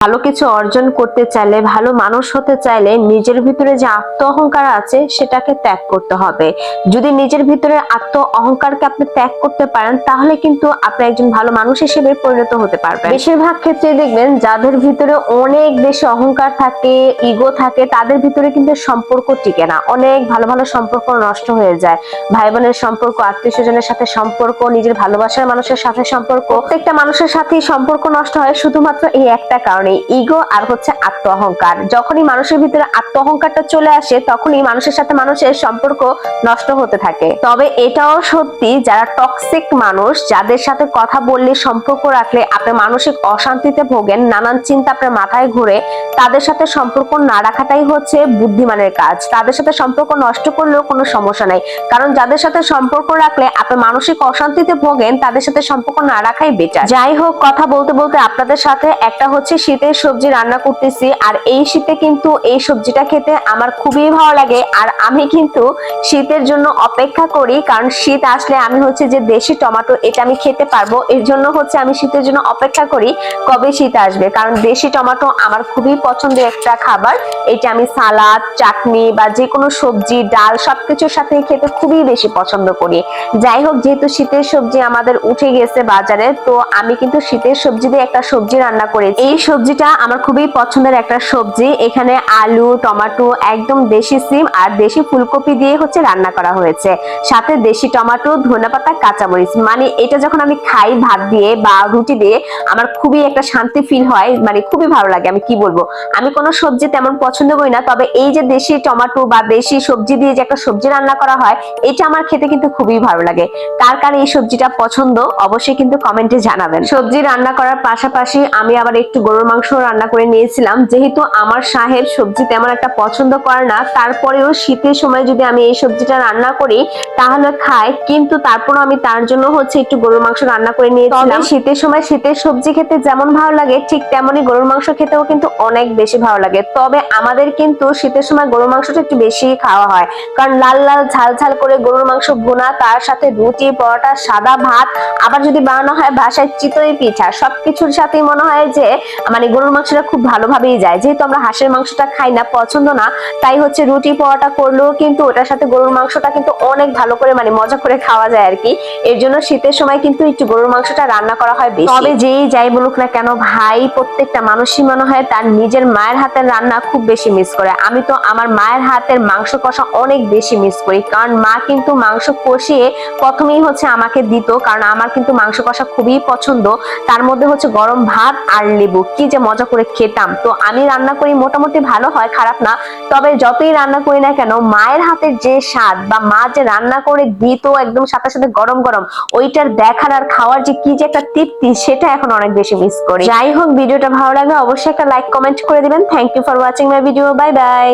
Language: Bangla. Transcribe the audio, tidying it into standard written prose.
ভালো কিছু অর্জন করতে চাইলে, ভালো মানুষ হতে চাইলে নিজের ভিতরে যে আত্ম অহংকার আছে সেটাকে ত্যাগ করতে হবে। যদি নিজের ভিতরে আত্ম অহংকারকে আপনি ত্যাগ করতে পারেন তাহলে কিন্তু আপনি একজন ভালো মানুষ হিসেবে পরিণত হতে পারবেন। বেশিরভাগ ক্ষেত্রে দেখবেন যাদের ভিতরে অনেক বেশি অহংকার থাকে, ইগো থাকে, তাদের ভিতরে কিন্তু সম্পর্ক টিকে না। অনেক ভালো ভালো সম্পর্ক নষ্ট হয়ে যায়। ভাই বোনের সম্পর্ক, আত্মীয় স্বজনের সাথে সম্পর্ক, নিজের ভালোবাসার মানুষের সাথে সম্পর্ক, প্রত্যেকটা মানুষের সাথেই সম্পর্ক নষ্ট হয় শুধুমাত্র এই একটা কারণে, ইগো আর হচ্ছে আত্ম অহংকার। যখনই মানুষের ভিতরে আত্ম অহংকারটা চলে আসে তখনই মানুষের সাথে মানুষের সম্পর্ক নষ্ট হতে থাকে। তবে এটাও সত্যি, যারা টক্সিক মানুষ, যাদের সাথে কথা বললে, সম্পর্ক রাখলে আপনি মানসিক অশান্তিতে ভোগেন, নানান চিন্তা আপনার মাথায় ঘুরে, তাদের সাথে সম্পর্ক না রাখাটাই হচ্ছে বুদ্ধিমানের কাজ। তাদের সাথে সম্পর্ক নষ্ট করলেও কোনো সমস্যা নাই, কারণ যাদের সাথে সম্পর্ক রাখলে আপনি মানসিক অশান্তিতে ভোগেন, তাদের সাথে সম্পর্ক না রাখাই বেটার। যাই হোক, কথা বলতে বলতে আপনাদের সাথে একটা হচ্ছে শীতের সবজি রান্না করতেছি, আর এই শীতে কিন্তু এই সবজিটা খেতে আমার খুবই ভালো লাগে। আর আমি কিন্তু শীতের জন্য অপেক্ষা করি, কারণ শীত আসলে আমি হচ্ছে যে দেশি টমেটো এটা আমি খেতে পারবো। এর জন্য হচ্ছে আমি শীতের জন্য অপেক্ষা করি কবে শীত আসবে, কারণ দেশি টমেটো আমার খুবই পছন্দের একটা খাবার। এটা আমি সালাদ, চাটনি বা যে কোনো সবজি, ডাল সবকিছুর সাথে খেতে খুবই বেশি পছন্দ করি। যাই হোক, যেহেতু শীতের সবজি আমাদের উঠে গেছে বাজারে, তো আমি কিন্তু শীতের সবজি দিয়ে একটা সবজি রান্না করেছি। এই সবজিটা আমার খুবই পছন্দের একটা সবজি। এখানে আলু, টমেটো, একদম দেশি সিম আর দেশি ফুলকপি দিয়ে হচ্ছে রান্না করা হয়েছে, সাথে দেশি টমেটো, ধনেপাতা, কাঁচামরিচ। মানে এটা যখন আমি খাই ভাত দিয়ে বা রুটি দিয়ে, আমার খুবই একটা শান্তি ফিল হয়, মানে খুবই ভালো লাগে। আমি কি বলবো, আমি কোনো সবজি তেমন পছন্দ করি না, তবে এই যে দেশি টমেটো বা দেশি সবজি দিয়ে যে একটা সবজি রান্না করা হয়, এটা আমার খেতে কিন্তু খুবই ভালো লাগে। কার কার এই সবজিটা পছন্দ অবশ্যই কিন্তু কমেন্টে জানাবেন। সবজি রান্না করার পাশাপাশি আমি আবার একটু গরুর মাংস রান্না করে নিয়েছিলাম। যেহেতু আমার সাহেব সবজি তেমন একটা পছন্দ করে না, তারপরেও শীতের সময় যদি আমি এই সবজিটা রান্না করি তাহলে খায়, কিন্তু তারপরও আমি তার জন্য হচ্ছে একটু গরুর মাংস রান্না করে নিয়েছিলাম। শীতের সময় শীতের সবজি খেতে যেমন ভালো লাগে, ঠিক তেমনই গরুর মাংস খেতেও কিন্তু অনেক বেশি ভালো লাগে। তবে আমাদের কিন্তু শীতের সময় গরুর মাংসটা একটু বেশি খাওয়া হয়, কারণ লাল লাল ঝাল ঝাল করে গরুর মাংস ভুনা, তার সাথে রুটি, পরোটা, সাদা ভাত, আবার যদি বানানো হয় বাসায় চিতই পিঠা, সবকিছুর সাথেই মনে হয় যে মানে গরুর মাংসটা খুব ভালোভাবেই যায়। যেহেতু আমরা হাঁসের মাংসটা খাই না, পছন্দ না, তাই হচ্ছে রুটি পরোটা করলেও কিন্তু ওটার সাথে গরুর মাংসটা কিন্তু অনেক ভালো করে মানে মজা করে খাওয়া যায় আর কি। এর জন্য শীতের সময় কিন্তু একটু গরুর মাংসটা রান্না করা হয় বেশি। তবে যেই যাই বলুক না কেন ভাই, প্রত্যেকটা মানুষই মনে হয় তার নিজের মায়ের হাতের রান্না খুব বেশি মিস করে। আমি তো আমার মায়ের হাতের মাংস কষা অনেক বেশি মিস করি, কারণ মা কিন্তু মাংস কষিয়ে প্রথমেই হচ্ছে আমাকে দিত, কারণ আমার কিন্তু মাংস কষা খুবই পছন্দ। তার মধ্যে হচ্ছে গরম ভাত আর লেবু, কি যে মজা করে খেতাম। তো আমি রান্না করি মোটামুটি ভালো হয়, খারাপ না। তবে যতই রান্না করি না কেন, মায়ের হাতের যে স্বাদ বা মা যে রান্না করে দিত একদম সাথে সাথে গরম গরম, ওইটার দেখার আর খাওয়ার যে কি যে একটা তৃপ্তি, সেটা এখন অনেক বেশি মিস করি। যাই হোক, ভিডিওটা ভালো লাগলে অবশ্যই একটা লাইক কমেন্ট করে দিবেন। Thank you for watching my video. Bye by.